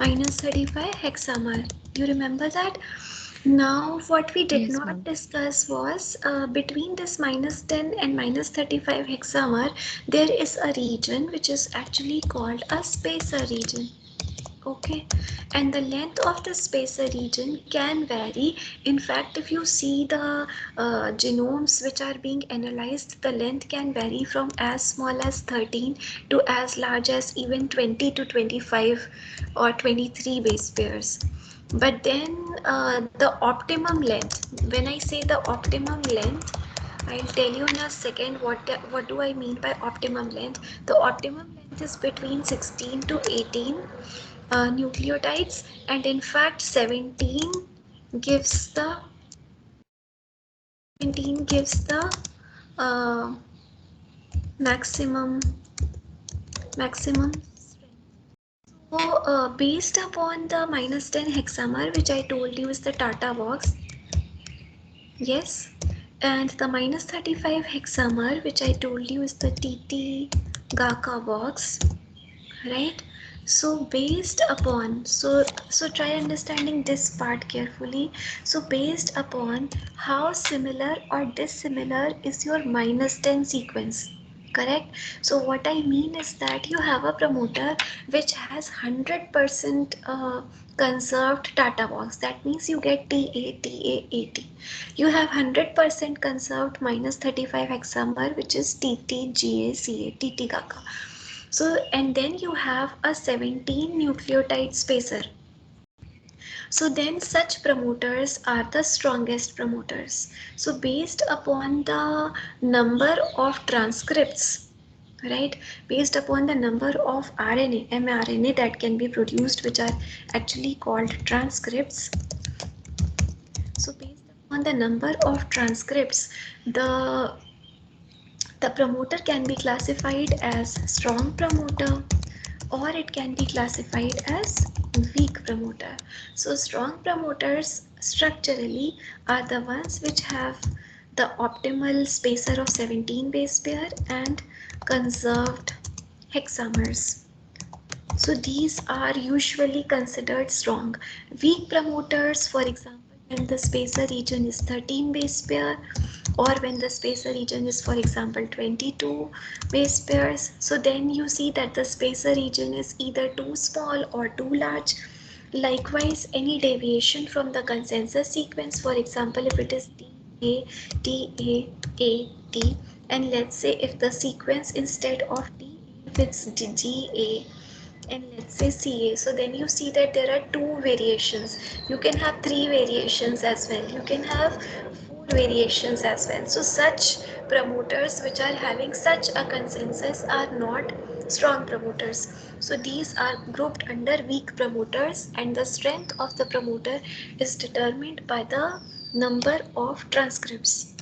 minus 35 hexamer. You remember that? Now what we did Yes, not ma'am. discuss was between this minus 10 and minus 35 hexamer there is a region which is actually called a spacer region. Okay, and the length of the spacer region can vary. In fact, if you see the genomes which are being analyzed, the length can vary from as small as 13 to as large as even 20 to 25 or 23 base pairs. But then the optimum length, when I say the optimum length, I'll tell you in a second what do I mean by optimum length. The optimum length is between 16 to 18 nucleotides, and in fact gives the 17 gives the uh, maximum maximum strength. So based upon the minus 10 hexamer which I told you is the Tata box, yes, and the minus 35 hexamer which I told you is the TT GACA box, right? So based upon, so try understanding this part carefully. So based upon how similar or dissimilar is your minus 10 sequence, correct? So what I mean is that you have a promoter which has 100% conserved Tata box. That means you get TA80. You have 100% conserved minus 35 hexamer which is TTGACA, TT-GACA. So, and then you have a 17 nucleotide spacer. So then such promoters are the strongest promoters. So based upon the number of transcripts, right, based upon the number of RNA, mRNA that can be produced, which are actually called transcripts. So based upon the number of transcripts, the the promoter can be classified as strong promoter, or it can be classified as weak promoter. So strong promoters structurally are the ones which have the optimal spacer of 17 base pair and conserved hexamers. So these are usually considered strong. Weak promoters, for example, when the spacer region is 13 base pair, or when the spacer region is, for example, 22 base pairs, so then you see that the spacer region is either too small or too large. Likewise, any deviation from the consensus sequence, for example, if it is TA, TA, and let's say if the sequence instead of T, if it's GA, and let's say CA, so then you see that there are two variations. You can have three variations as well. You can have four variations as well. So such promoters which are having such a consensus are not strong promoters. So these are grouped under weak promoters, and the strength of the promoter is determined by the number of transcripts.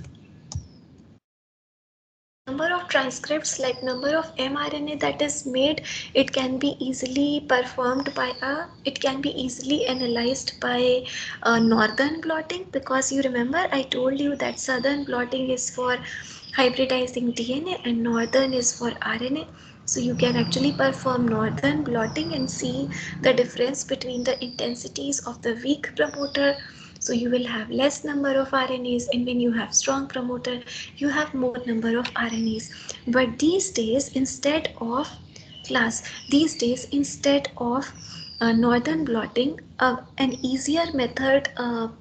Number of transcripts, like number of mRNA that is made, it can be easily performed by it can be easily analyzed by northern blotting, because you remember I told you that southern blotting is for hybridizing DNA and northern is for RNA. So you can actually perform northern blotting and see the difference between the intensities of the weak promoter. So you will have less number of RNAs, and when you have strong promoter, you have more number of RNAs. But these days instead of northern blotting, an easier method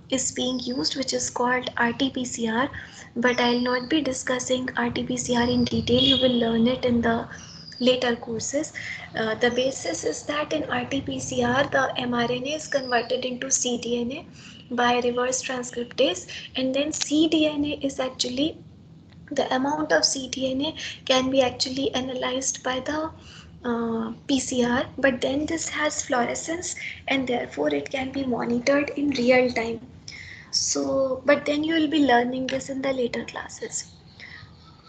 is being used, which is called RT-PCR. But I'll not be discussing RT-PCR in detail. You will learn it in the later courses. The basis is that in RT-PCR, the mRNA is converted into cDNA by reverse transcriptase, and then cDNA is actually, the amount of cDNA can be actually analyzed by the PCR, but then this has fluorescence and therefore it can be monitored in real time. So, but then you will be learning this in the later classes.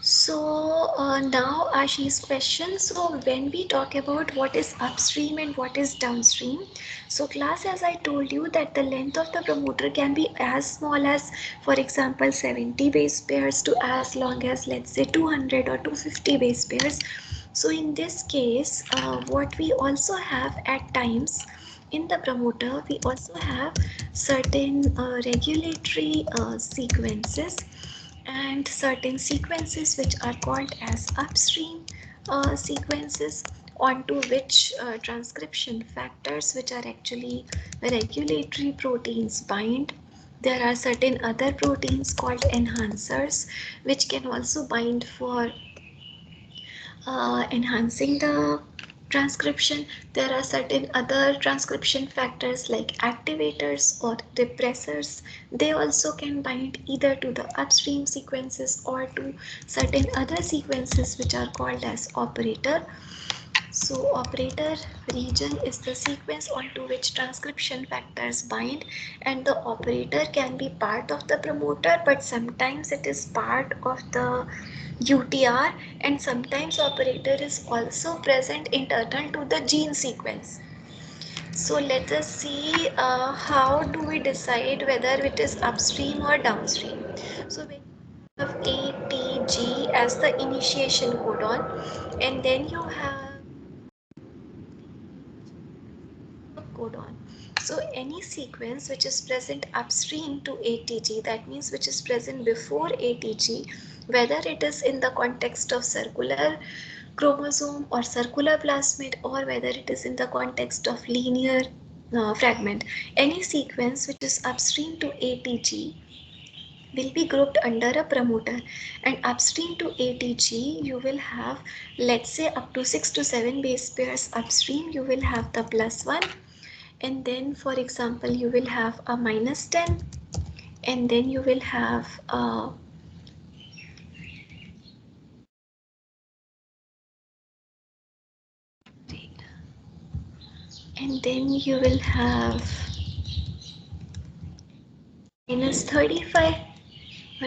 So now Ashi's question. So when we talk about what is upstream and what is downstream, so class, as I told you that the length of the promoter can be as small as, for example, 70 base pairs to as long as, let's say, 200 or 250 base pairs. So in this case, what we also have at times, in the promoter, we also have certain regulatory sequences and certain sequences which are called as upstream sequences, onto which transcription factors, which are actually regulatory proteins, bind. There are certain other proteins called enhancers which can also bind for enhancing the transcription. There are certain other transcription factors like activators or repressors. They also can bind either to the upstream sequences or to certain other sequences which are called as operator. So operator region is the sequence onto which transcription factors bind, and the operator can be part of the promoter, but sometimes it is part of the UTR, and sometimes operator is also present internal to the gene sequence. So let us see how do we decide whether it is upstream or downstream. So when you have ATG as the initiation codon, and then you have codon. So any sequence which is present upstream to ATG, that means which is present before ATG, whether it is in the context of circular chromosome or circular plasmid, or whether it is in the context of linear fragment, any sequence which is upstream to ATG will be grouped under a promoter. And upstream to ATG you will have, let's say, up to 6 to 7 base pairs upstream. You will have the +1, and then for example you will have a -10, and then you will have a and then you will have -35,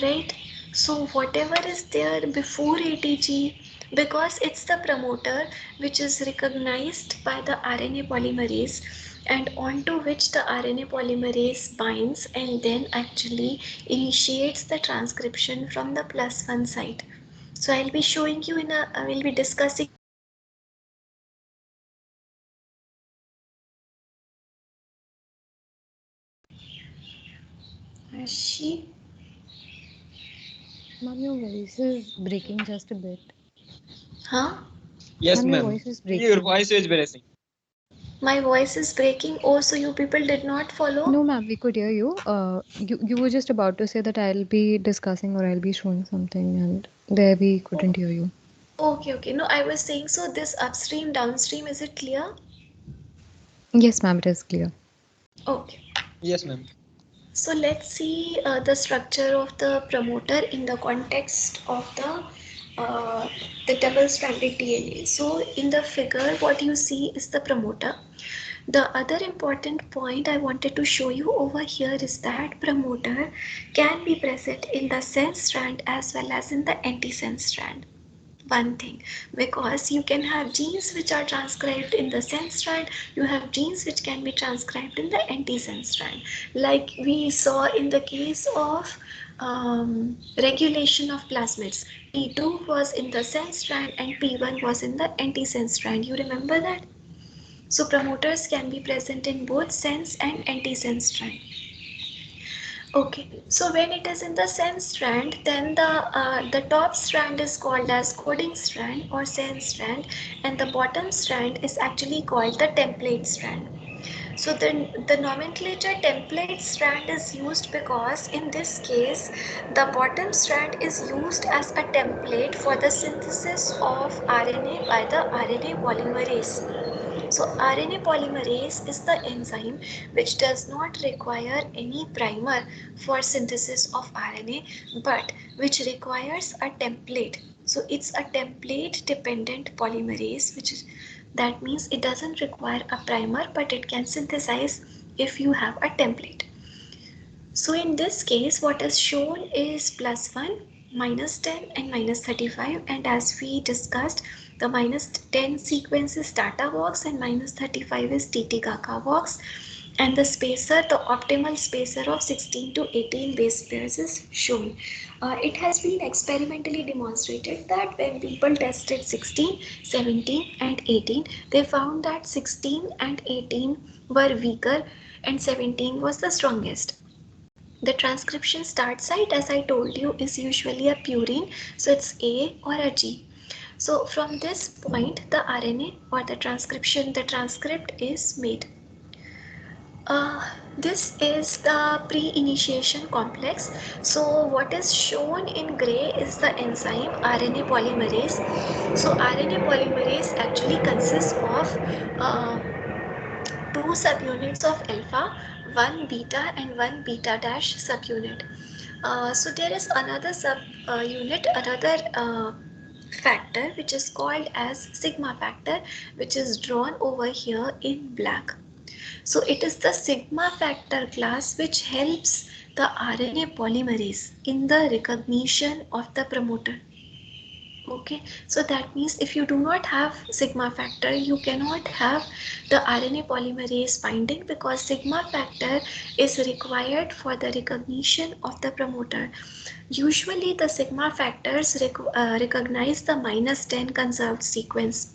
right? So whatever is there before ATG, because it's the promoter which is recognized by the RNA polymerase, and onto which the RNA polymerase binds and then actually initiates the transcription from the +1 site. So I'll be showing you I will be discussing she. Ma'am, your voice is breaking just a bit. Huh? Yes, Ma'am, your ma'am. voice is Your breaking. voice is breaking. My voice is breaking. Oh, so you people did not follow? No, ma'am, we could hear you. You were just about to say that I'll be discussing or I'll be showing something, and there we couldn't hear you. Okay, okay. No, I was saying, so this upstream, downstream, is it clear? Yes, ma'am, it is clear. Okay. Yes, ma'am. So let's see the structure of the promoter in the context of the double-stranded DNA. So in the figure, what you see is the promoter. The other important point I wanted to show you over here is that promoter can be present in the sense strand as well as in the antisense strand. One thing, because you can have genes which are transcribed in the sense strand, you have genes which can be transcribed in the antisense strand, like we saw in the case of regulation of plasmids. P2 was in the sense strand and P1 was in the antisense strand. You remember that? So promoters can be present in both sense and antisense strand. Okay, so when it is in the sense strand, then the top strand is called as coding strand or sense strand, and the bottom strand is actually called the template strand. So the nomenclature template strand is used because in this case the bottom strand is used as a template for the synthesis of RNA by the RNA polymerase. So RNA polymerase is the enzyme which does not require any primer for synthesis of RNA, but which requires a template. So it's a template dependent polymerase, that means it doesn't require a primer, but it can synthesize if you have a template. So in this case, what is shown is +1, -10 and -35, and as we discussed, the -10 sequence is Tata Vox and -35 is TT-GACA Vox. and the spacer, the optimal spacer of 16 to 18 base pairs is shown. It has been experimentally demonstrated that when people tested 16, 17 and 18, they found that 16 and 18 were weaker and 17 was the strongest. The transcription start site, as I told you, is usually a purine, so it's A or a G. So from this point, the RNA or the transcript is made. This is the pre-initiation complex. So what is shown in gray is the enzyme RNA polymerase. So RNA polymerase actually consists of two subunits of alpha, one beta and one beta dash subunit. So there is another subunit, another factor which is called as sigma factor, which is drawn over here in black. So it is the sigma factor class which helps the RNA polymerase in the recognition of the promoter. Okay, so that means if you do not have sigma factor, you cannot have the RNA polymerase binding, because sigma factor is required for the recognition of the promoter. Usually the sigma factors recognize the -10 conserved sequence.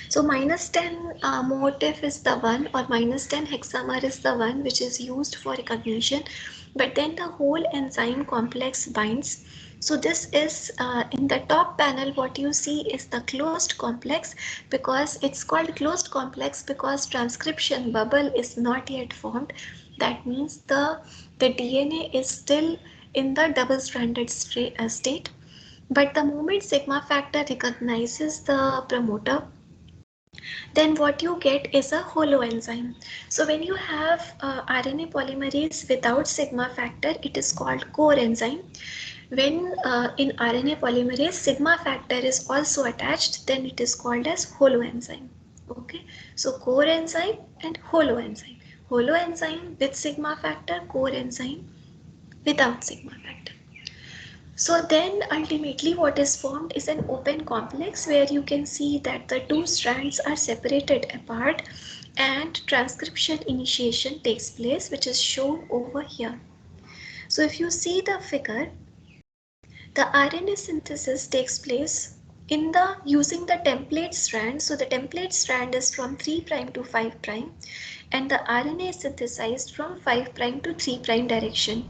So -10 motif is the one, or -10 hexamer is the one which is used for recognition, but then the whole enzyme complex binds. So this is in the top panel, what you see is the closed complex, because it's called closed complex because transcription bubble is not yet formed. That means the DNA is still in the double-stranded state. But the moment sigma factor recognizes the promoter, then what you get is a holoenzyme. So when you have RNA polymerase without sigma factor, it is called core enzyme. When in RNA polymerase sigma factor is also attached, then it is called as holoenzyme. Okay, so core enzyme and holoenzyme. Holoenzyme with sigma factor, core enzyme without sigma factor. So then ultimately what is formed is an open complex where you can see that the two strands are separated apart and transcription initiation takes place, which is shown over here. So if you see the figure, the RNA synthesis takes place in the using the template strand. So the template strand is from 3' to 5' and the RNA is synthesized from 5' to 3' direction.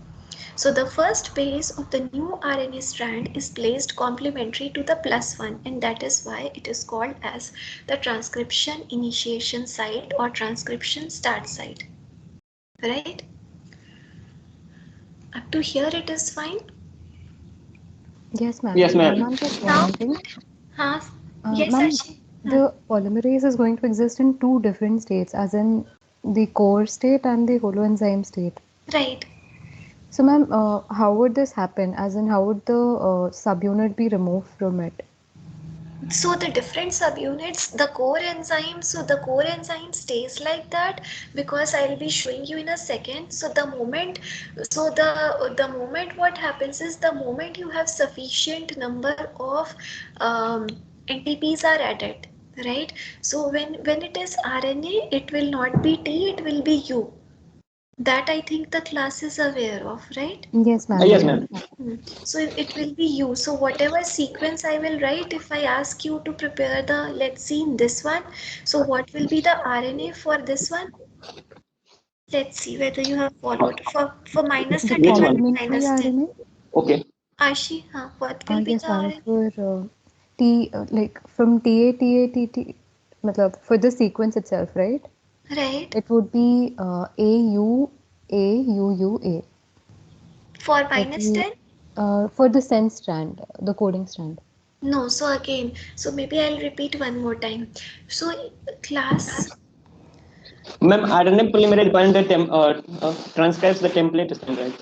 So the first base of the new RNA strand is placed complementary to the +1, and that is why it is called as the transcription initiation site or transcription start site. Right? Up to here it is fine? Yes, ma'am. Yes, ma'am. Ma'am, just Now, one thing. yes, Ma'am, Ashi. the polymerase is going to exist in two different states, as in the core state and the holoenzyme state. Right. So, ma'am, how would this happen? As in, how would the subunit be removed from it? So the different subunits, the core enzyme, so the core enzyme stays like that because I'll be showing you in a second. So the moment, the moment what happens is, the moment you have sufficient number of NTPs are added, right? So when it is RNA, it will not be T, it will be U. That I think the class is aware of, right? Yes, ma'am. Yes, Yes. ma'am. So it will be U. So whatever sequence I will write, if I ask you to prepare the, let's see in this one. So what will be the RNA for this one? Let's see whether you have followed. For minus The 31 Which and one? complementary minus 10. RNA? Okay. Ashi, what will be Yes, the ma'am. RNA? For like from TA, matlab, for the sequence itself, right? Right. It would be AUAUUA. For That minus will 10? for the sense strand, the coding strand. No. So again, so maybe I'll repeat one more time. So class. Ma'am, RNA polymerase bind the transcribes the template strand, right?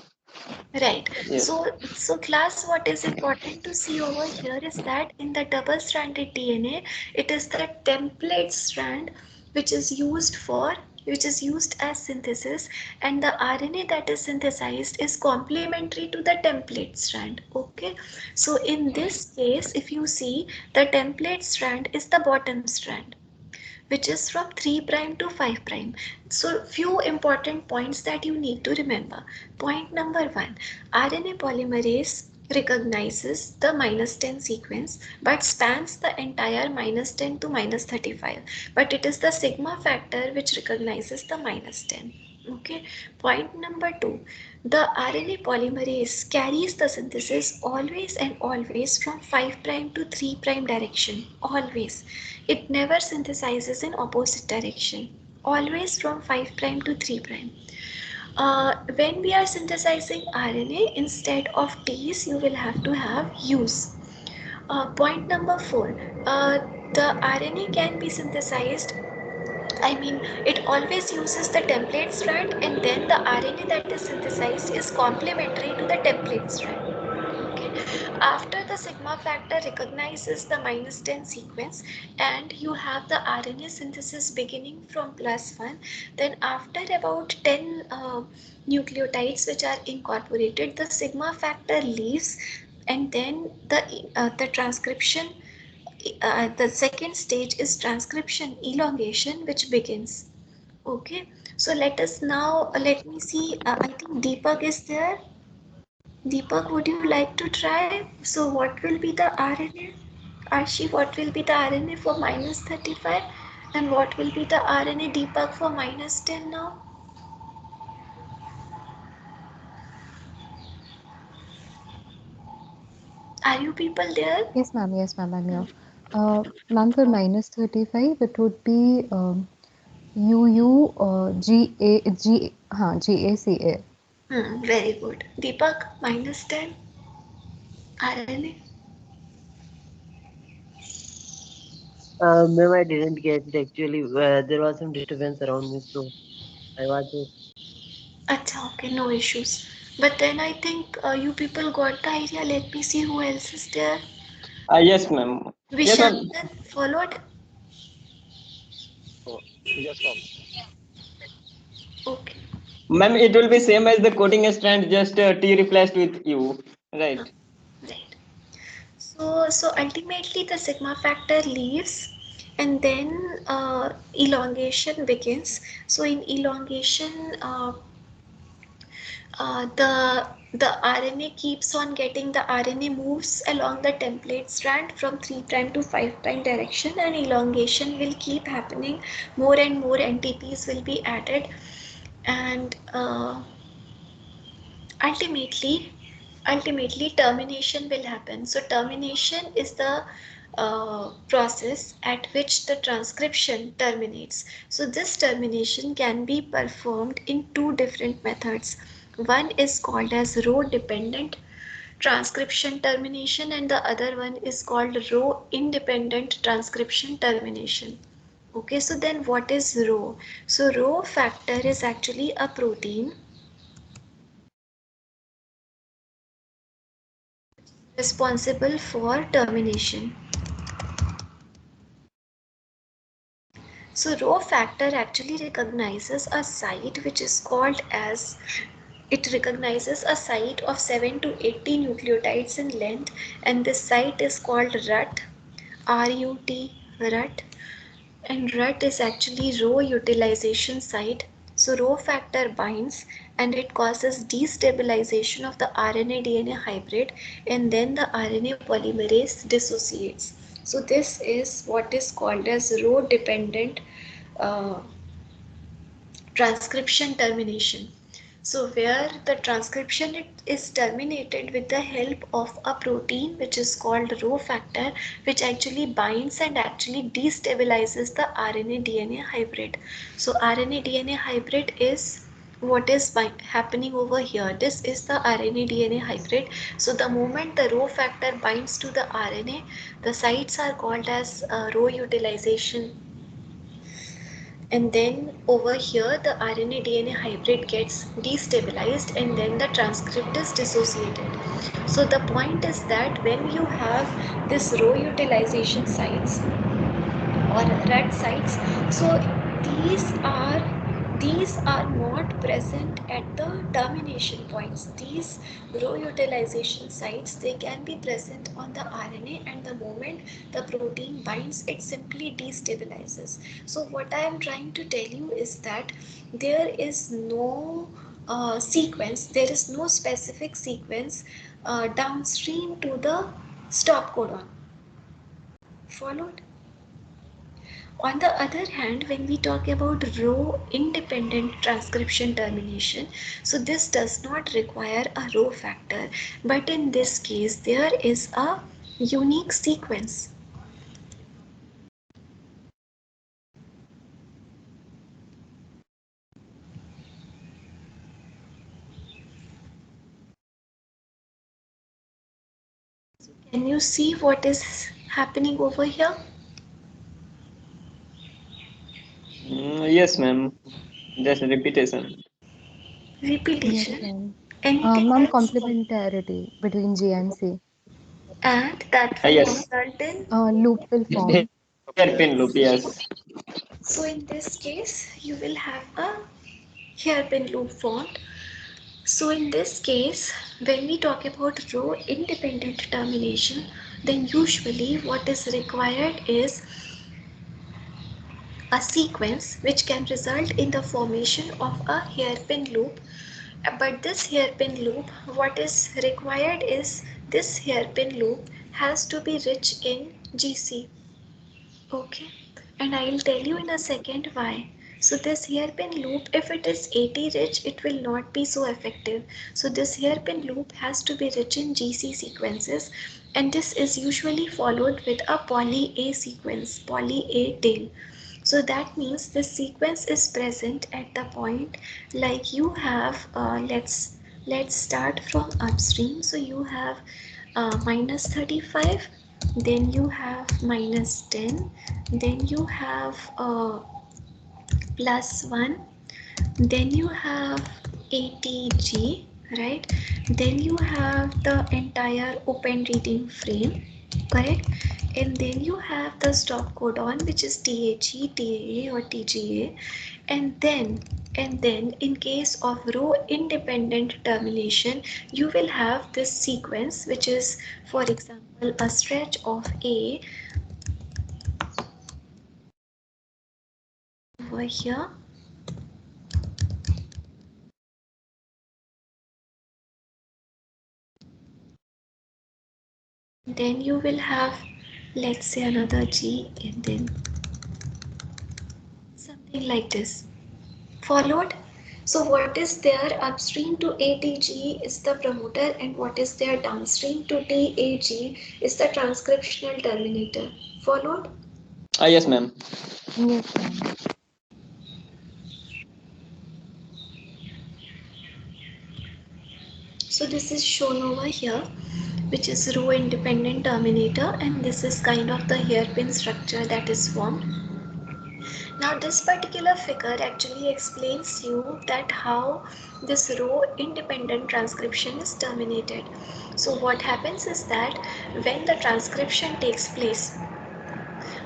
Right. Yes. So class, what is important to see over here is that in the double-stranded DNA, it is the template strand which is used for, which is used as synthesis, and the RNA that is synthesized is complementary to the template strand. Okay. So in this case, if you see, the template strand is the bottom strand. which is from 3 prime to 5 prime. So few important points that you need to remember. Point number 1, RNA polymerase recognizes the -10 sequence but spans the entire -10 to -35, but it is the sigma factor which recognizes the -10. Okay. Point number 2, the RNA polymerase carries the synthesis always and always from 5 prime to 3 prime direction. Always. It never synthesizes in opposite direction. Always from 5 prime to 3 prime. When we are synthesizing RNA, instead of T's, you will have to have U's. Point number 4, the RNA can be synthesized, it always uses the template strand, and then the RNA that is synthesized is complementary to the template strand. Okay. After the sigma factor recognizes the -10 sequence and you have the RNA synthesis beginning from +1, then after about 10 nucleotides which are incorporated, the sigma factor leaves, and then the transcription, the second stage is transcription elongation, which begins. Okay, so let me see, I think Deepak is there. Deepak, would you like to try? So what will be the RNA? Arshi, what will be the RNA for -35? And what will be the RNA, Deepak, for -10 now? Are you people there? Yes, ma'am. Yes, ma'am. I'm here. Ma'am, for -35, it would be GACA. Very good. Deepak, -10 RNA. Ma'am, I didn't get it actually. There was some disturbance around me, so I was just. Acha, okay, no issues. But then I think you people got the idea. Let me see who else is there. Yes, ma'am. Yes, ma'am. Vishantan followed. Yes, ma'am. Okay. Ma'am, it will be same as the coding strand, just T replaced with U, right? Right. So ultimately the sigma factor leaves, and then elongation begins. So in elongation, the RNA keeps on getting, the RNA moves along the template strand from 3 prime to 5 prime direction, and elongation will keep happening. More and more NTPs will be added, and ultimately termination will happen. So termination is the process at which the transcription terminates. So this termination can be performed in two different methods. One is called as row dependent transcription termination, and the other one is called row independent transcription termination. Okay, so then what is row? So row factor is actually a protein responsible for termination. So row factor actually recognizes a site which is called as, it recognizes a site of 7 to 80 nucleotides in length, and this site is called RUT, RUT, RUT, and RUT is actually row utilization site. So row factor binds and it causes destabilization of the RNA DNA hybrid, and then the RNA polymerase dissociates. So this is what is called as row dependent uh, transcription termination. So where the transcription is terminated with the help of a protein which is called row factor, which actually binds and actually destabilizes the RNA DNA hybrid. So RNA DNA hybrid is what is happening over here. This is the RNA DNA hybrid. So the moment the row factor binds to the RNA, the sites are called as row utilization, and then over here the RNA DNA hybrid gets destabilized, and then the transcript is dissociated. So the point is that when you have this row utilization sites or RUT sites, so these are these are not present at the termination points. These Rho utilization sites, they can be present on the RNA, and the moment the protein binds, it simply destabilizes. So what I am trying to tell you is that there is no sequence, there is no specific sequence downstream to the stop codon. Followed? On the other hand, when we talk about Rho independent transcription termination, so this does not require a Rho factor, but in this case there is a unique sequence. Can you see what is happening over here? Yes, ma'am. Just repetition. Yes, Repetition. ma'am. Anything Ma'am, else? complementarity between G and C. And that will Yes. result in. Loop will form. Hairpin loop, yes. So in this case, you will have a hairpin loop formed. So in this case, when we talk about Rho independent termination, then usually what is required is a sequence which can result in the formation of a hairpin loop. But this hairpin loop, what is required is this hairpin loop has to be rich in GC. Okay, and I will tell you in a second why. So this hairpin loop, if it is AT rich, it will not be so effective. So this hairpin loop has to be rich in GC sequences, and this is usually followed with a poly A sequence, poly A tail. So that means the sequence is present at the point, like you have, let's start from upstream. So you have minus 35, then you have minus 10, then you have plus 1, then you have ATG, right? Then you have the entire open reading frame, correct? And then you have the stop codon, which is THE, TAA or TGA. And then in case of Rho independent termination, you will have this sequence, which is, for example, a stretch of A over here. Then you will have, let's say, another G, and then something like this. Followed? So what is there upstream to ATG is the promoter, and what is there downstream to TAG is the transcriptional terminator. Followed? Yes, ma'am. Yes, ma'am. So this is shown over here, which is Rho independent terminator, and this is kind of the hairpin structure that is formed. Now this particular figure actually explains you that how this Rho independent transcription is terminated. So what happens is that when the transcription takes place,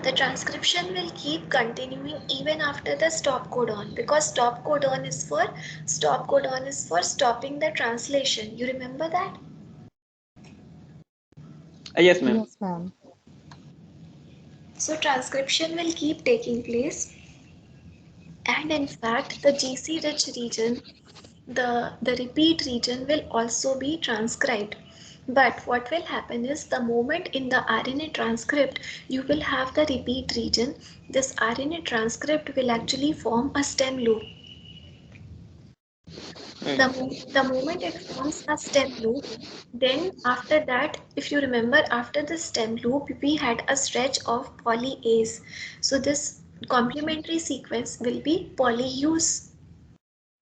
the transcription will keep continuing even after the stop codon, because stop codon is for stopping the translation. You remember that? Yes, ma'am. Yes, ma'am. So transcription will keep taking place, and in fact the GC rich region, the repeat region will also be transcribed. But what will happen is the moment in the RNA transcript you will have the repeat region, this RNA transcript will actually form a stem loop. The moment it forms a stem loop, then after that, if you remember, after the stem loop, we had a stretch of poly A's. So this complementary sequence will be polyuse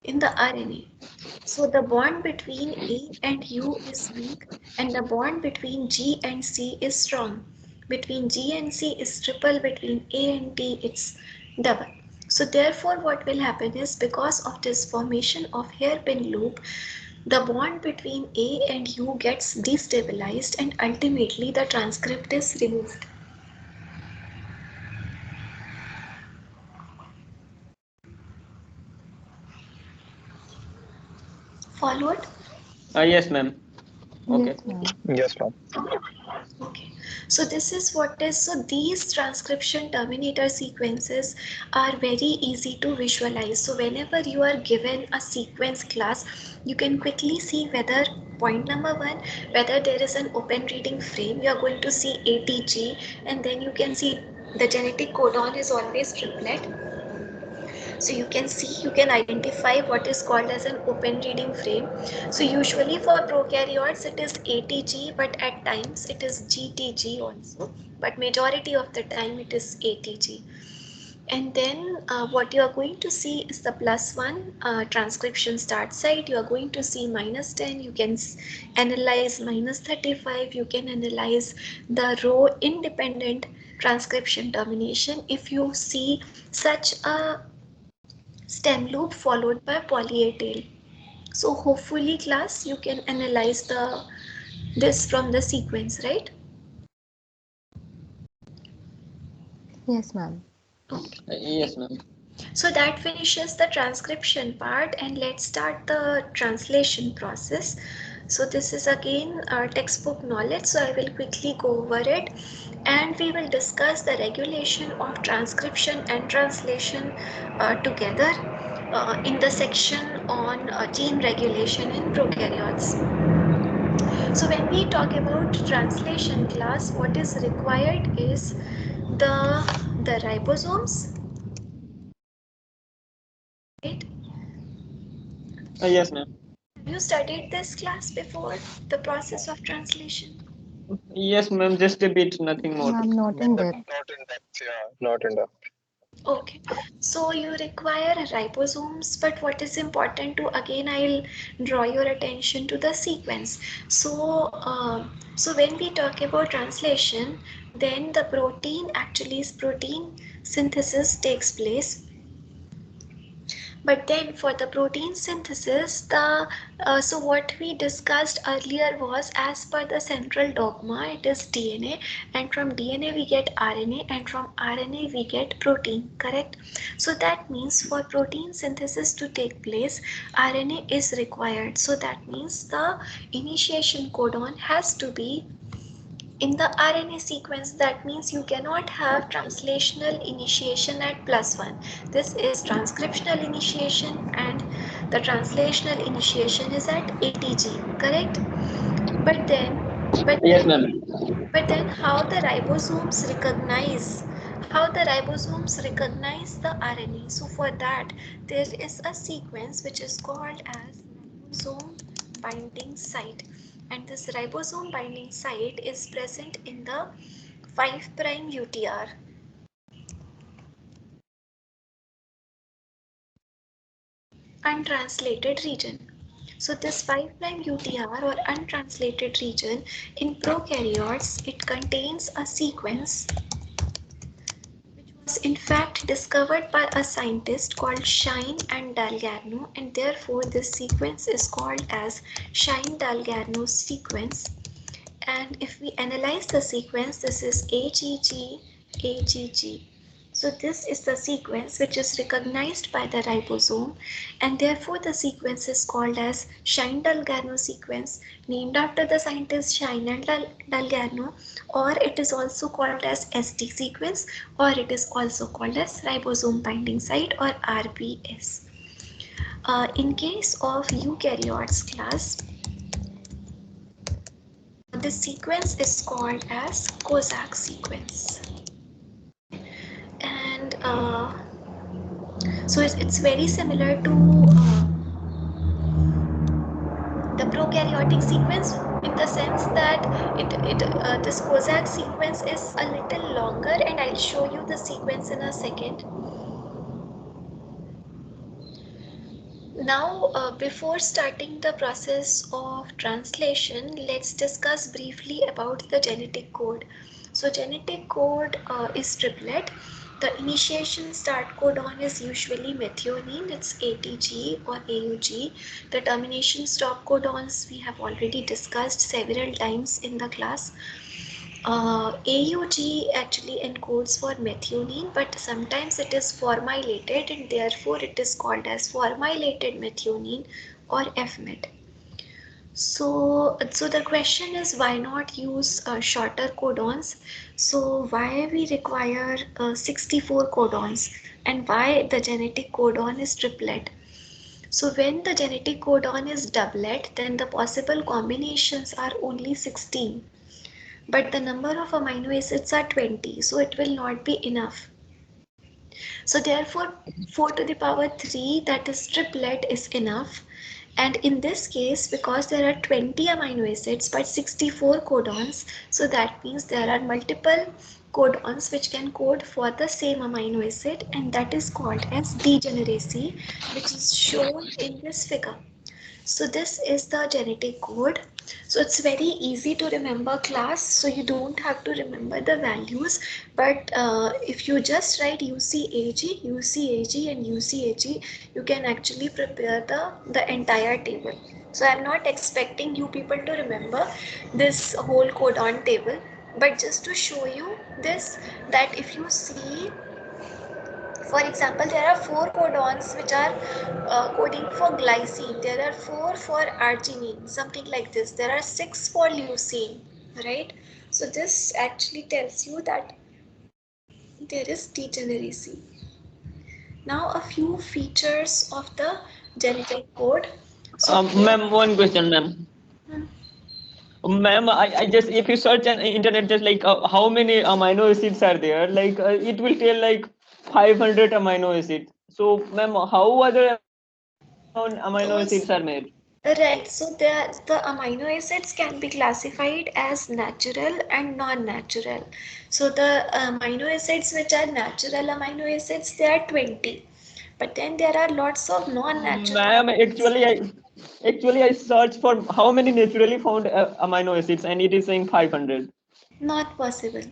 in the RNA. So the bond between A and U is weak, and the bond between G and C is strong. Between G and C is triple, between A and T it's double. So therefore what will happen is, because of this formation of hairpin loop, the bond between A and U gets destabilized, and ultimately the transcript is removed. Followed? Yes, ma'am. Okay. Yes, ma'am. Yes, ma'am. Okay, so this is what is, so these transcription terminator sequences are very easy to visualize. So whenever you are given a sequence class, you can quickly see whether, point number one, whether there is an open reading frame, you are going to see ATG, and then you can see the genetic codon is always triplet. So you can see, you can identify what is called as an open reading frame. So usually for prokaryotes it is ATG, but at times it is GTG also, but majority of the time it is ATG. And then what you are going to see is the +1 transcription start site. You are going to see -10. You can analyze -35. You can analyze the row independent transcription termination if you see such a stem loop followed by poly A tail. So hopefully class you can analyze this from the sequence, right? Yes, ma'am. Yes, ma'am. So that finishes the transcription part, and let's start the translation process. So this is again our textbook knowledge, so I will quickly go over it, and we will discuss the regulation of transcription and translation together in the section on gene regulation in prokaryotes. So when we talk about translation class, what is required is the ribosomes, right? Yes, ma'am. Have you studied this class before, the process of translation? Yes, ma'am. Just a bit, nothing more. Ma'am, not in depth. Not in depth, yeah. Not in depth. Okay, so you require ribosomes, but what is important to, again I'll draw your attention to the sequence. So when we talk about translation, then the protein, actually is protein synthesis takes place. But then for the protein synthesis, so what we discussed earlier was, as per the central dogma, it is DNA, and from DNA we get RNA, and from RNA we get protein, correct? So that means for protein synthesis to take place, RNA is required. So that means the initiation codon has to be in the RNA sequence. That means you cannot have translational initiation at +1. This is transcriptional initiation, and the translational initiation is at ATG, correct? But then, but Yes, then, ma'am. but then how the ribosomes recognize the RNA. So for that, there is a sequence which is called as ribosome binding site, and this ribosome binding site is present in the 5' UTR. Untranslated region. So this 5' UTR or untranslated region in prokaryotes, it contains a sequence which was in fact discovered by a scientist called Shine and Dalgarno, and therefore this sequence is called as Shine-Dalgarno sequence. And if we analyze the sequence, this is AGG, AGG. So this is the sequence which is recognized by the ribosome, and therefore the sequence is called as Shine-Dalgarno sequence, named after the scientist Shine and Dalgarno, or it is also called as ST sequence, or it is also called as ribosome binding site, or RBS. In case of eukaryotes class, this sequence is called as Kozak sequence, and so it's very similar to the prokaryotic sequence, in the sense that this Kozak sequence is a little longer, and I'll show you the sequence in a second. Now, before starting the process of translation, let's discuss briefly about the genetic code. So genetic code is triplet. The initiation start codon is usually methionine, it's ATG or AUG. The termination stop codons we have already discussed several times in the class. AUG actually encodes for methionine, but sometimes it is formilated, and therefore it is called as formilated methionine or FMET. So the question is, why not use shorter codons? So why we require 64 codons, and why the genetic codon is triplet? So when the genetic codon is doublet, then the possible combinations are only 16, but the number of amino acids are 20, so it will not be enough. So therefore 4 to the power 3, that is triplet, is enough. And in this case, because there are 20 amino acids but 64 codons, so that means there are multiple codons which can code for the same amino acid, and that is called as degeneracy, which is shown in this figure. So this is the genetic code. So it's very easy to remember, class, so you don't have to remember the values, but if you just write UCAG, UCAG and UCAG, you can actually prepare the entire table. So I'm not expecting you people to remember this whole codon table, but just to show you this, that if you see, for example, there are 4 codons which are coding for glycine. There are 4 for arginine, something like this. There are 6 for leucine, right? So this actually tells you that there is degeneracy. Now a few features of the genetic code. So Ma'am, one question, ma'am. Ma'am, I just, if you search on internet, just like how many amino acids are there, like it will tell like 500 amino acids. So, ma'am, how other amino acids are made? right, so the amino acids can be classified as natural and non-natural. So the amino acids which are natural amino acids, they are 20. But then there are lots of non-natural Ma'am, amino acids. actually I searched for how many naturally found amino acids, and it is saying 500. Not possible.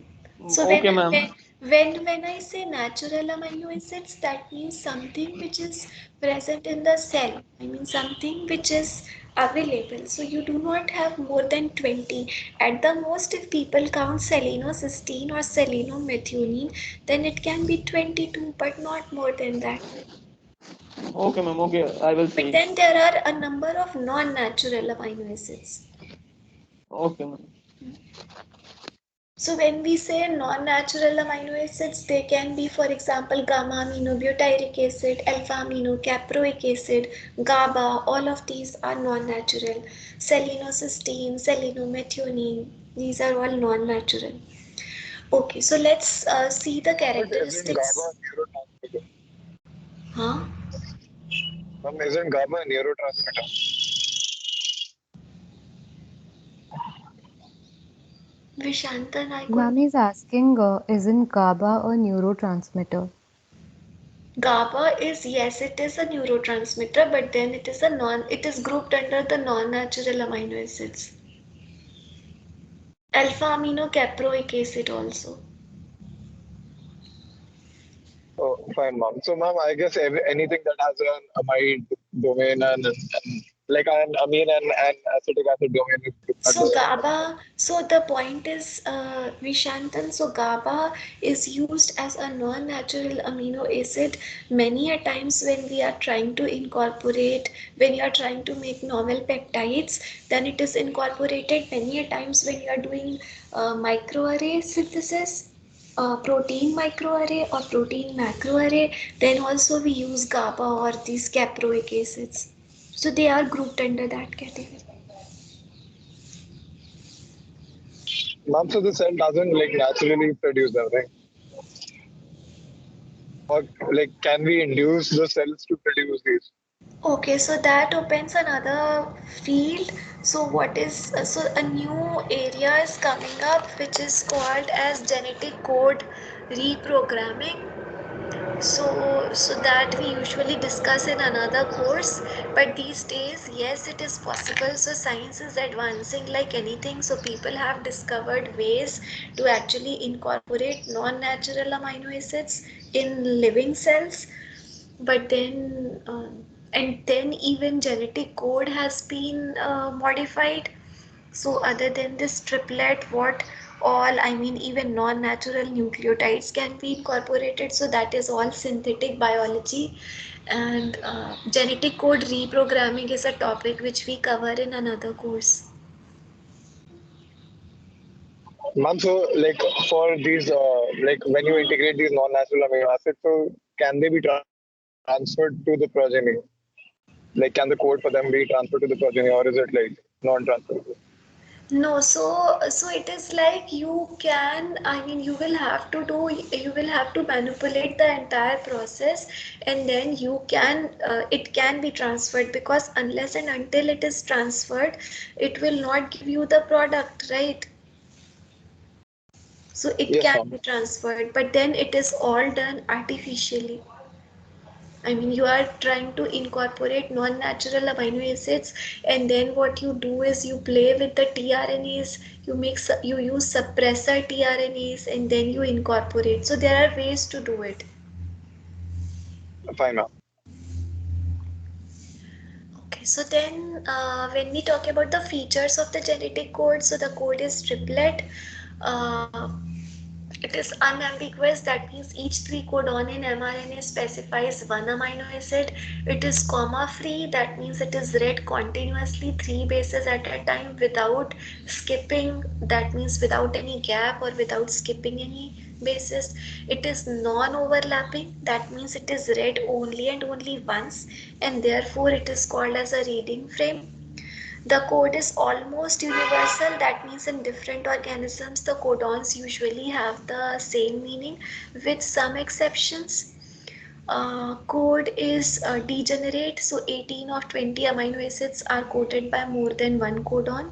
So Okay, ma'am. when I say natural amino acids, that means something which is present in the cell. I mean something which is available. So you do not have more than 20. At the most, if people count selenocysteine or selenomethionine, then it can be 22, but not more than that. Okay, ma'am. Okay, I will But see. then there are a number of non-natural amino acids. Okay, ma'am. So when we say non-natural amino acids, they can be, for example, gamma aminobutyric acid, alpha aminocaproic acid, GABA. All of these are non-natural. Selenocysteine, selenomethionine, these are all non-natural. Okay, so let's see the But isn't GABA characteristics. a neurotransmitter? Huh? Isn't GABA a neurotransmitter? Vishantan, I Ma'am could. is asking, isn't GABA a neurotransmitter? GABA is, yes, it is a neurotransmitter, but then it is grouped under the non-natural amino acids. Alpha aminocaproic acid also. Oh, fine, ma'am. So, ma'am, I guess anything that has an amide domain and like an amine and acetic acid domain is So GABA, so the point is, Vishantan, so GABA is used as a non-natural amino acid many a times when we are trying to incorporate, when you are trying to make novel peptides, then it is incorporated many a times when you are doing microarray synthesis, protein microarray or protein macroarray, then also we use GABA or these caproic acids. So they are grouped under that category. ma'am. So the cell doesn't like naturally produce them, right? Or like, can we induce the cells to produce these? Okay, so that opens another field. So what is so a new area is coming up which is called as genetic code reprogramming. So that we usually discuss in another course, but these days, yes, it is possible. So science is advancing like anything. So people have discovered ways to actually incorporate non-natural amino acids in living cells, but then and then even genetic code has been modified. So other than this triplet, all, I mean even non-natural nucleotides can be incorporated. So that is all synthetic biology. And genetic code reprogramming is a topic which we cover in another course. Ma'am, so like for these, like when you integrate these non-natural amino acids, so can they be transferred to the progeny? Like, can the code for them be transferred to the progeny, or is it like non-transferable? No, so it is like you can, I mean you will have to do, you will have to manipulate the entire process, and then you can it can be transferred, because unless and until it is transferred, it will not give you the product, right? So it Yes, can ma'am. be transferred, but then it is all done artificially. I mean, you are trying to incorporate non-natural amino acids, and then what you do is you play with the tRNAs, you use suppressor tRNAs, and then you incorporate. So there are ways to do it. Fine, ma'am. Okay, so then when we talk about the features of the genetic code, so the code is triplet. Uh, It is unambiguous, that means each 3 codon in mRNA specifies one amino acid. It is comma free, that means it is read continuously 3 bases at a time without skipping, that means without any gap or without skipping any bases. It is non-overlapping, that means it is read only and only once, and therefore it is called as a reading frame. The code is almost universal, that means in different organisms the codons usually have the same meaning with some exceptions. Code is degenerate, so 18 of 20 amino acids are coded by more than one codon.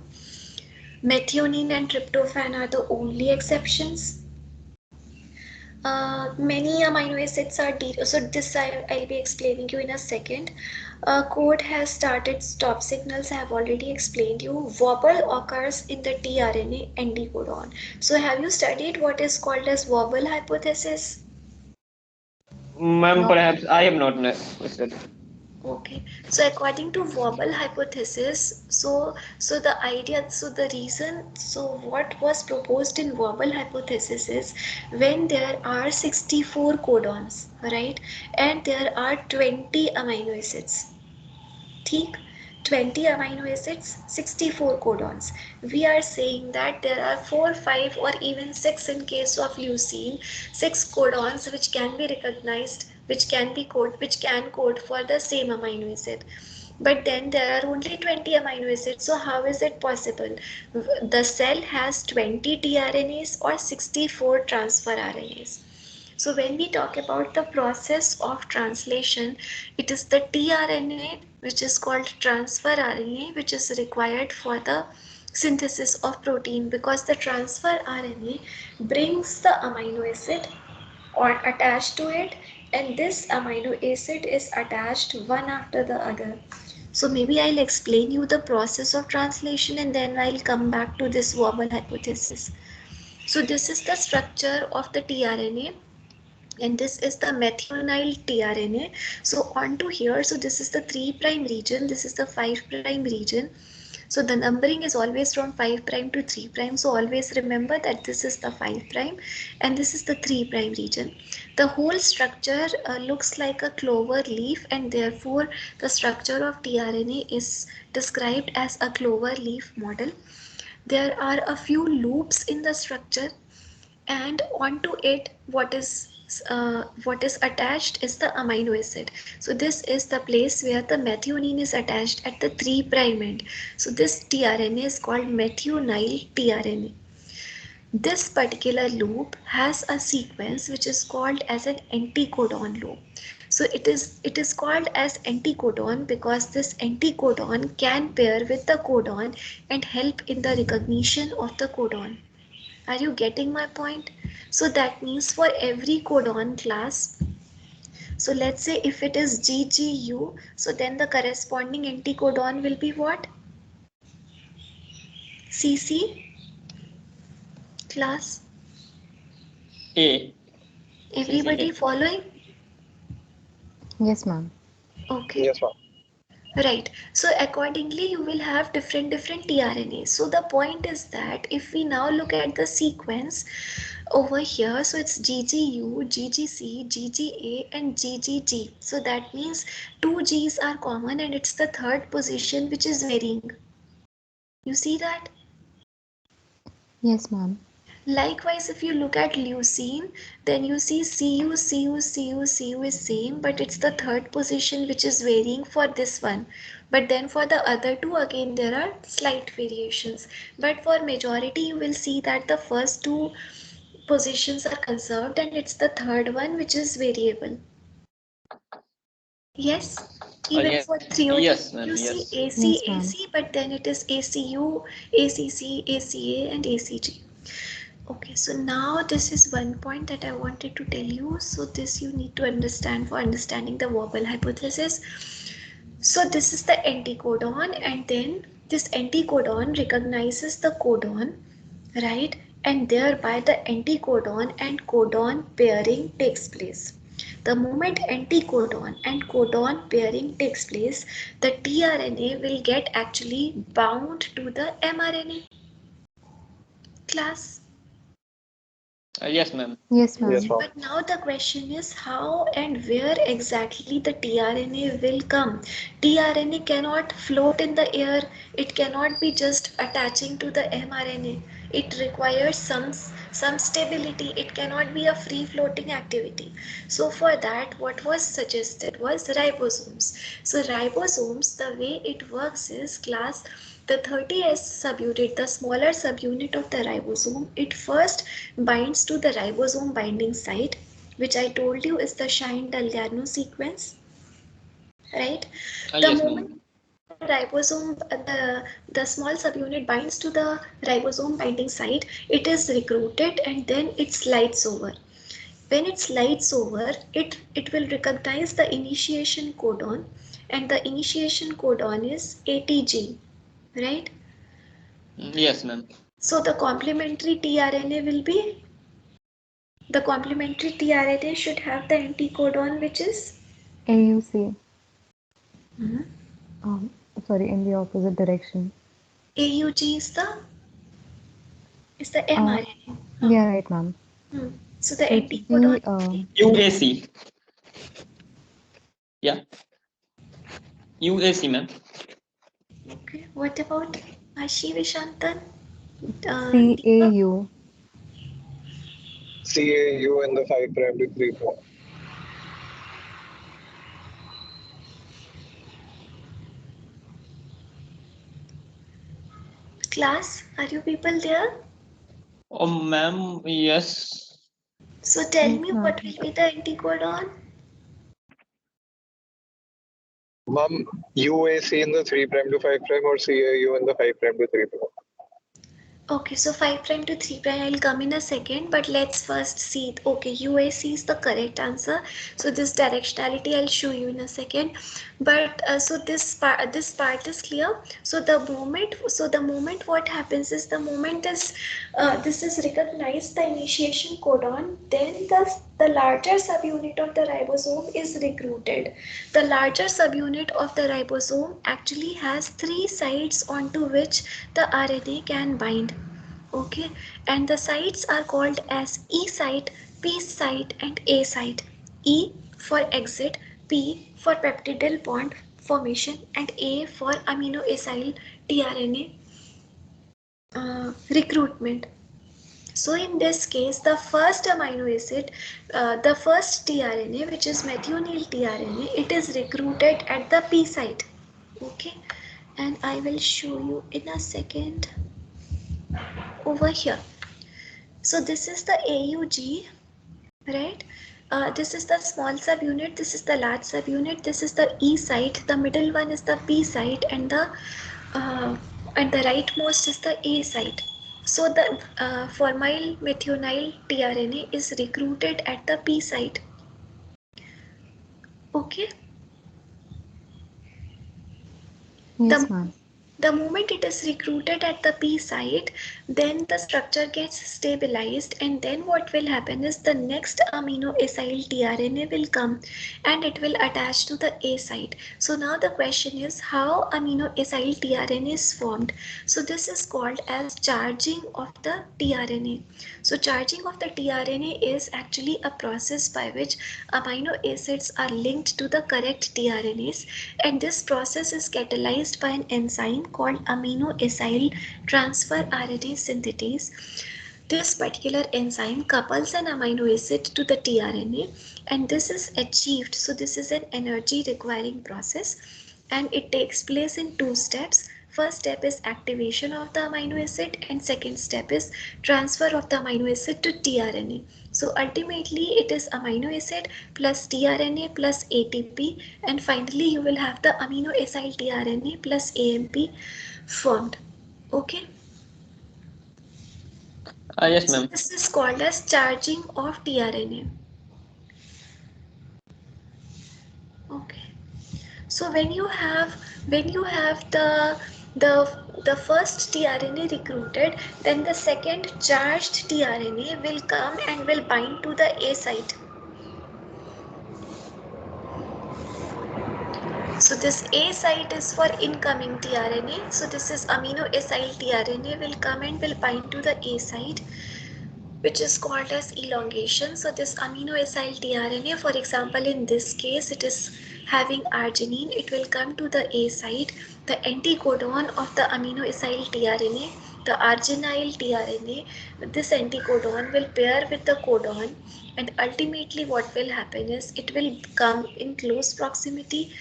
Methionine and tryptophan are the only exceptions. Many amino acids are so this I'll be explaining you in a second. Code has started stop signals. I have already explained you. Wobble occurs in the tRNA anticodon. So have you studied what is called as wobble hypothesis? Ma'am, No. perhaps I have not listened. Okay, so according to wobble hypothesis, so the idea, so the reason, so what was proposed in wobble hypothesis is when there are 64 codons, right, and there are 20 amino acids, ठीक, 20 amino acids, 64 codons. We are saying that there are 4, 5 or even 6 in case of leucine, 6 codons which can be recognized, which can code for the same amino acid. But then there are only 20 amino acids. So how is it possible? The cell has 20 tRNAs or 64 transfer RNAs. So when we talk about the process of translation, it is the tRNA which is called transfer RNA, which is required for the synthesis of protein, because the transfer RNA brings the amino acid or attached to it, and this amino acid is attached one after the other. So maybe I'll explain you the process of translation, and then I'll come back to this wobble hypothesis. So this is the structure of the tRNA, and this is the methionine tRNA. So on to here, so this is the 3' region, this is the 5' region. So the numbering is always from 5' to 3'. So always remember that this is the 5' and this is the 3' region. The whole structure looks like a clover leaf, and therefore the structure of tRNA is described as a clover leaf model. There are a few loops in the structure, and onto it what is attached is the amino acid. So this is the place where the methionine is attached at the 3' end. So this tRNA is called methionine tRNA. This particular loop has a sequence which is called as an anticodon loop. So it is called as anticodon because this anticodon can pair with the codon and help in the recognition of the codon. Are you getting my point? So that means for every codon class, so let's say if it is GGU, so then the corresponding anticodon will be what? CC class. A. Everybody CCA. following? Yes, ma'am. Okay. Yes, ma'am. Right. So accordingly, you will have different tRNAs. So the point is that if we now look at the sequence over here, so it's GGU, GGC, GGA, and GGG. So that means two G's are common, and it's the third position which is varying. You see that? Yes, ma'am. Likewise, if you look at leucine, then you see CU, CU, CU, CU is same, but it's the third position which is varying for this one. But then for the other two, again there are slight variations. But for majority, you will see that the first two positions are conserved, and it's the third one which is variable. Yes. Even Yes, for yes, threonine, ma'am. you see Yes. AC, Yes, ma'am. AC, but then it is ACU, ACC, ACA, and ACG. Okay, so now this is one point that I wanted to tell you. So this you need to understand for understanding the Wobble hypothesis. So this is the anticodon, and then this anticodon recognizes the codon, right? And thereby the anticodon and codon pairing takes place. The moment anticodon and codon pairing takes place, the tRNA will get actually bound to the mRNA. Class. Yes, ma'am. Yes, Yes, ma'am. ma'am. But now the question is how and where exactly the tRNA will come. tRNA cannot float in the air. It cannot be just attaching to the mRNA. It requires some stability. It cannot be a free floating activity. So for that, what was suggested was ribosomes. So ribosomes, the way it works is, class, the 30S subunit, the smaller subunit of the ribosome, it first binds to the ribosome binding site, which I told you is the Shine-Dalgarno sequence, right? The Yes, moment ma'am. the ribosome, the small subunit binds to the ribosome binding site, it is recruited and then it slides over. When it slides over, it will recognize the initiation codon, and the initiation codon is ATG, right? Yes, ma'am. So the complementary tRNA will be, the complementary tRNA should have the anticodon which is AUC. Mhm. Um, Sorry, in the opposite direction. AUG is the Uh, mRNA. Huh. yeah, right, ma'am. So the So it will anticodon be will be, UAC. Yeah. UAC, ma'am. okay. What about Ashi Vishantan? Deepak? CAU. CAU in the 5' to 3'. Class, are you people there? Oh, ma'am. Yes. So tell Yes, me ma'am. what will be the anticodon? Ma'am, UAC in the 3' to 5' or CAU in the 5' to 3'. Okay, so 5 prime to 3 prime, I'll come in a second, but let's first see. Okay, UAC is the correct answer. So this directionality I'll show you in a second. But so this part is clear. So the moment what happens is, the moment this is recognized, the initiation codon, then the larger subunit of the ribosome is recruited. The larger subunit of the ribosome actually has three sites onto which the RNA can bind. Okay, and the sites are called as E site, P site, and A site. E for exit, P for peptidyl bond formation, and A for amino acyl tRNA recruitment. So in this case, the first amino acid, the first tRNA, which is methionine tRNA, it is recruited at the P site. Okay, and I will show you in a second over here. So this is the AUG, right? This is the small subunit, this is the large subunit, this is the E site, the middle one is the P site, uh, and the rightmost is the A site. So the formyl methionine tRNA is recruited at the P site. Okay. Yes, The ma'am. The moment it is recruited at the P site, then the structure gets stabilized, and then what will happen is the next amino acyl tRNA will come and it will attach to the A site. So now the question is how amino acyl tRNA is formed. So this is called as charging of the tRNA. So charging of the tRNA is actually a process by which amino acids are linked to the correct tRNAs, and this process is catalyzed by an enzyme called amino acyl transfer RNA synthetase. This particular enzyme couples an amino acid to the tRNA, and this is achieved. So this is an energy requiring process, and it takes place in two steps. First step is activation of the amino acid, and second step is transfer of the amino acid to tRNA. So ultimately it is amino acid plus tRNA plus ATP, and finally you will have the amino acyl tRNA plus AMP formed. Okay. Yes, So ma'am. this is called as charging of tRNA. Okay. So when you have the first tRNA recruited, then the second charged tRNA will come and will bind to the A site. So this A site is for incoming tRNA. So this is amino acyl tRNA will come and will bind to the A site, which is called as elongation. So this amino acyl tRNA, for example, in this case, it is having arginine. It will come to the A site. The anticodon of the amino acyl tRNA, the arginyl tRNA, this anticodon will pair with the codon, and ultimately what will happen is it will come in close proximity.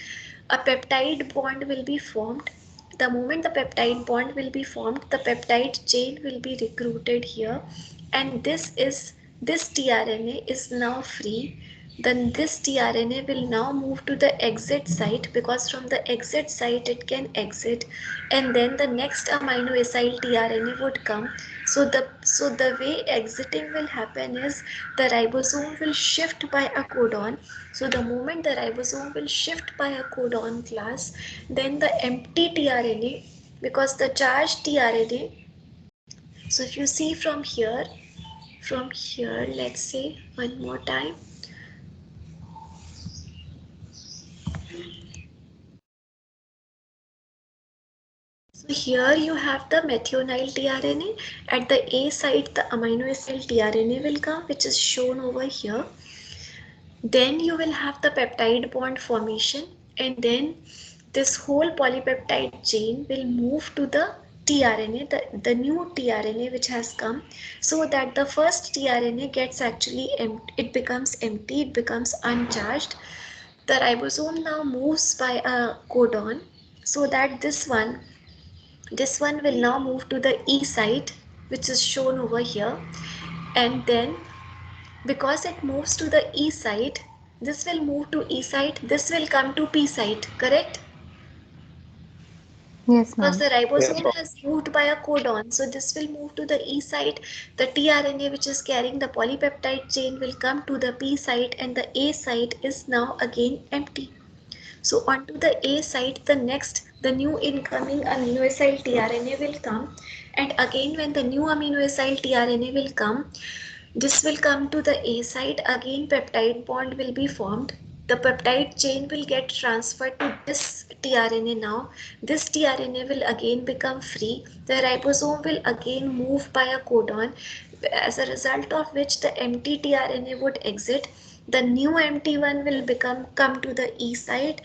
A peptide bond will be formed. The moment the peptide bond will be formed, the peptide chain will be recruited here, and this tRNA is now free. Then this tRNA will now move to the exit site, because from the exit site it can exit, and then the next amino acyl tRNA would come. So the way exiting will happen is the ribosome will shift by a codon. So the moment the ribosome will shift by a codon class, then the empty tRNA, because the charged tRNA, so if you see from here, let's say one more time. So here you have the methionine tRNA. At the A site, the amino acyl tRNA will come, which is shown over here. Then you will have the peptide bond formation, and then this whole polypeptide chain will move to the tRNA, the new tRNA which has come, so that the first tRNA gets actually empty, it becomes empty, it becomes uncharged. The ribosome now moves by a codon, so that this one will now move to the E site, which is shown over here, and then because it moves to the E site, this will move to E site, this will come to P site, correct? Yes, Because ma'am. the Yes, ribosome ma'am. has moved by a codon, so this will move to the E site. The tRNA which is carrying the polypeptide chain will come to the P site, and the A site is now again empty. So onto the A site, the new incoming amino acyl tRNA will come, and again when the new amino acyl tRNA will come, this will come to the A site, again peptide bond will be formed. The peptide chain will get transferred to this tRNA now. This tRNA will again become free. The ribosome will again move by a codon, as a result of which the empty tRNA would exit. The new empty one will come to the E site.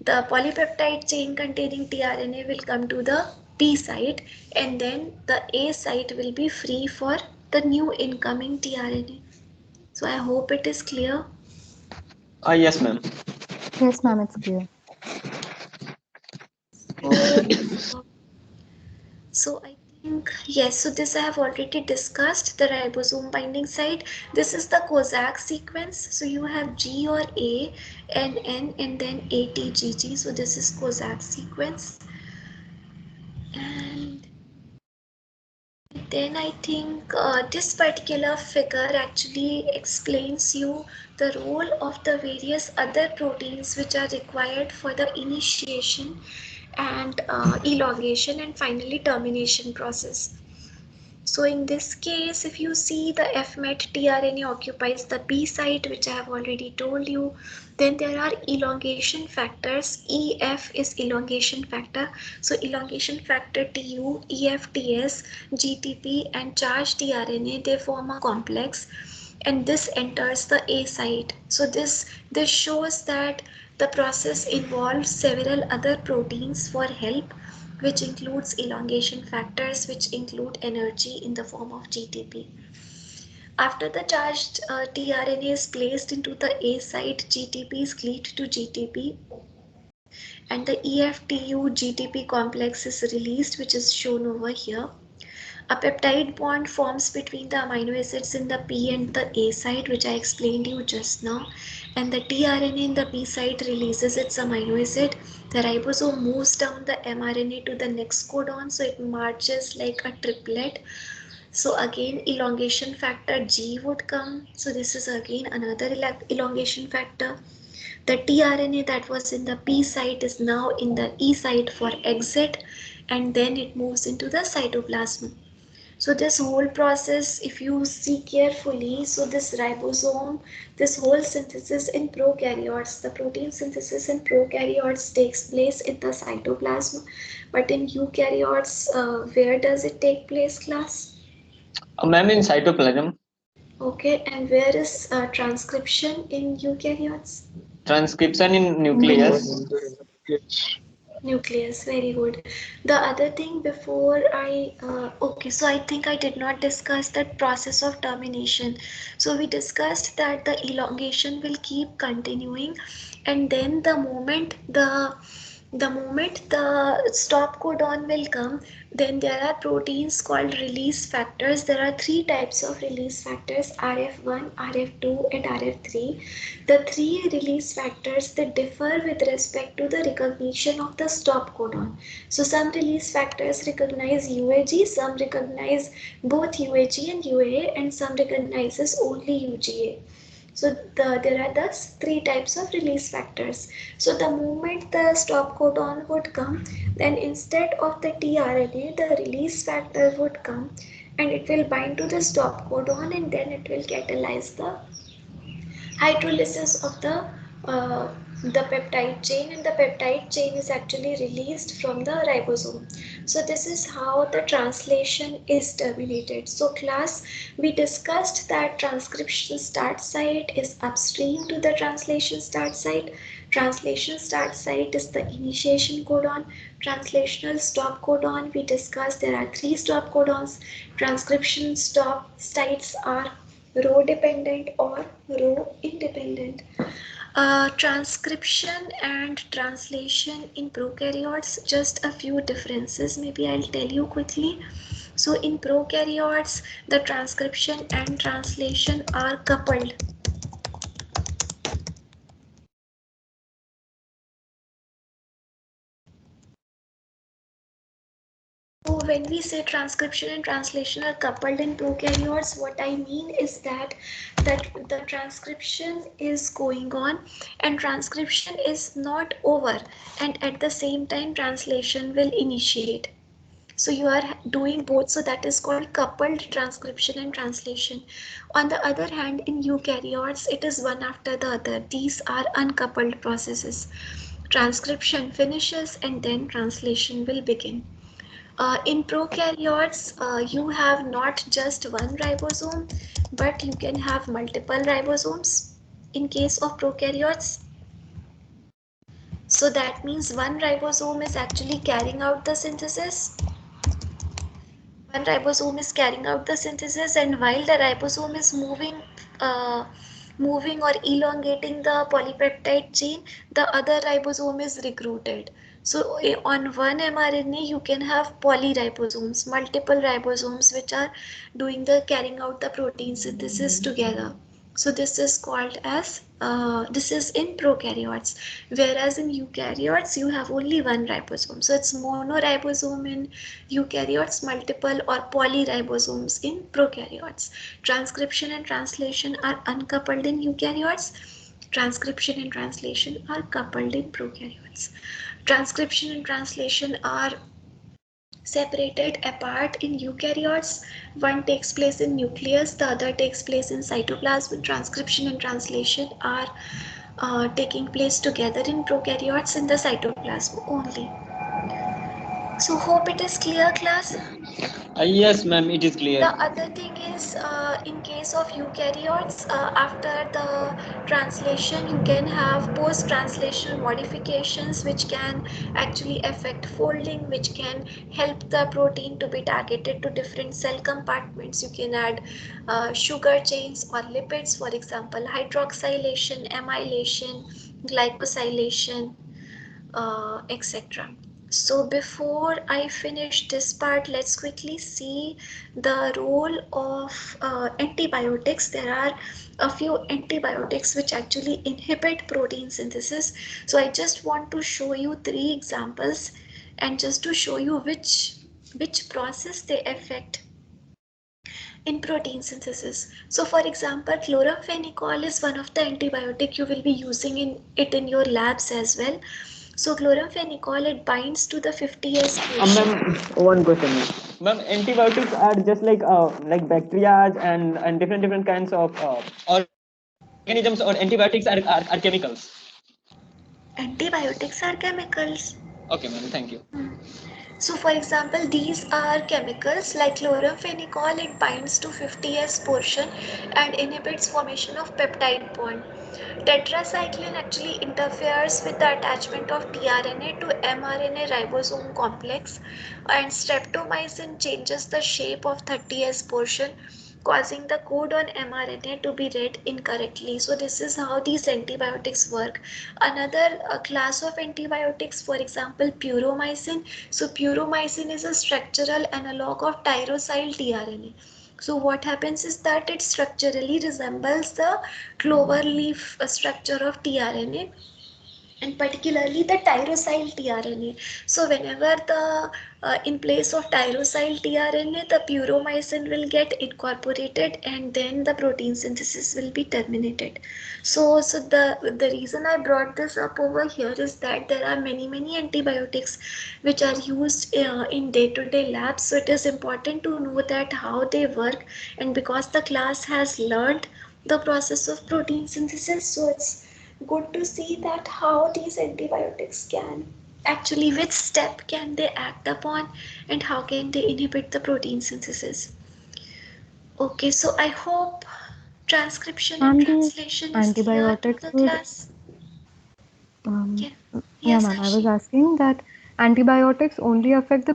The polypeptide chain containing tRNA will come to the P site, and then the A site will be free for the new incoming tRNA. So I hope it is clear. Yes, ma'am. Yes, ma'am, it's clear. So I think, yes, so this I have already discussed, the ribosome binding site. This is the Kozak sequence. So you have G or A and N and then ATGG. So this is Kozak sequence. And then I think this particular figure actually explains you the role of the various other proteins which are required for the initiation and elongation, and finally termination process. So in this case, if you see the FMET tRNA occupies the B site, which I have already told you. Then there are elongation factors. EF is elongation factor. So elongation factor TU, EF, TS, GTP and charged tRNA, they form a complex, and this enters the A site. So this shows that the process involves several other proteins for help, which includes elongation factors, which include energy in the form of GTP. After the charged tRNA is placed into the A site, GTP is cleaved to GTP, and the EFTU GTP complex is released, which is shown over here. A peptide bond forms between the amino acids in the P and the A site, which I explained you just now, and the tRNA in the P site releases its amino acid. The ribosome moves down the mRNA to the next codon, so it marches like a triplet. So again elongation factor G would come. So this is again another elongation factor. The tRNA that was in the P site is now in the E site for exit, and then it moves into the cytoplasm. So this whole process, if you see carefully, so this ribosome, this whole synthesis in prokaryotes, the protein synthesis in prokaryotes takes place in the cytoplasm, but in eukaryotes, where does it take place, class? Ma'am, in cytoplasm. Okay, and where is transcription in eukaryotes? Transcription in nucleus. Nucleus, very good. The other thing before okay, so I think I did not discuss that process of termination. So we discussed that the elongation will keep continuing, and then the stop codon will come, then there are proteins called release factors. There are three types of release factors: RF1, RF2 and RF3. The three release factors, they differ with respect to the recognition of the stop codon. So some release factors recognize UAG, some recognize both UAG and UAA, and some recognizes only UGA. So there are thus three types of release factors. So the moment the stop codon would come, then instead of the tRNA, the release factor would come, and it will bind to the stop codon, and then it will catalyze the hydrolysis of the peptide chain, and the peptide chain is actually released from the ribosome. So this is how the translation is terminated. So class, we discussed that transcription start site is upstream to the translation start site. Translation start site is the initiation codon. Translational stop codon, we discussed there are three stop codons. Transcription stop sites are row dependent or row independent. Transcription and translation in prokaryotes, just a few differences, maybe I'll tell you quickly. So in prokaryotes, the transcription and translation are coupled. So when we say transcription and translation are coupled in prokaryotes, what I mean is that the transcription is going on and transcription is not over, and at the same time translation will initiate. So you are doing both, so that is called coupled transcription and translation. On the other hand, in eukaryotes, it is one after the other. These are uncoupled processes. Transcription finishes and then translation will begin. In prokaryotes, you have not just one ribosome, but you can have multiple ribosomes in case of prokaryotes. So that means one ribosome is actually carrying out the synthesis. One ribosome is carrying out the synthesis, and while the ribosome is moving or elongating the polypeptide chain, the other ribosome is recruited. So on one mRNA, you can have polyribosomes, multiple ribosomes, which are doing the carrying out the protein synthesis together. So this is called as, this is in prokaryotes, whereas in eukaryotes you have only one ribosome. So it's monoribosome in eukaryotes, multiple or polyribosomes in prokaryotes. Transcription and translation are uncoupled in eukaryotes, Transcription and translation are coupled in prokaryotes. Transcription and translation are separated apart in eukaryotes. One takes place in nucleus, the other takes place in cytoplasm. Transcription and translation are taking place together in prokaryotes in the cytoplasm only. So hope it is clear, class. Yes, ma'am, it is The clear. other thing is, in case of eukaryotes, after the translation, you can have post-translational modifications which can actually affect folding, which can help the protein to be targeted to different cell compartments. You can add sugar chains or lipids, for example, hydroxylation, amylation, glycosylation, etc. So before I finish this part, let's quickly see the role of antibiotics. There are a few antibiotics which actually inhibit protein synthesis. So I just want to show you 3 examples and just to show you which process they affect in protein synthesis. So for example, chloramphenicol is one of the antibiotic you will be using in your labs as well. So chloramphenicol, it binds to the 50S portion. Ma'am, one question, ma'am. Ma'am, antibiotics are just like bacteria and different kinds of organisms, or antibiotics are chemicals. Antibiotics are chemicals. Okay, ma'am, thank you. So for example, these are chemicals like chloramphenicol, it binds to 50S portion and inhibits formation of peptide bond. Tetracycline actually interferes with the attachment of tRNA to mRNA ribosome complex, and streptomycin changes the shape of 30S portion, causing the code on mRNA to be read incorrectly. So this is how these antibiotics work. Another class of antibiotics, for example, puromycin. So puromycin is a structural analog of tyrosyl tRNA. So what happens is that it structurally resembles the clover leaf structure of tRNA, and particularly the tyrosyl tRNA. So whenever the in place of tyrosyl tRNA, the puromycin will get incorporated and then the protein synthesis will be terminated. So the reason I brought this up over here is that there are many antibiotics which are used in day-to-day labs. So it is important to know that how they work, and because the class has learned the process of protein synthesis, so it's good to see that how these antibiotics can actually, which step can they act upon and how can they inhibit the protein synthesis. Okay, so I hope transcription and And these translation is clear to antibiotics the would, class. um, Yeah. yeah, Yes, ma'am, I was Arshi. asking that antibiotics only affect the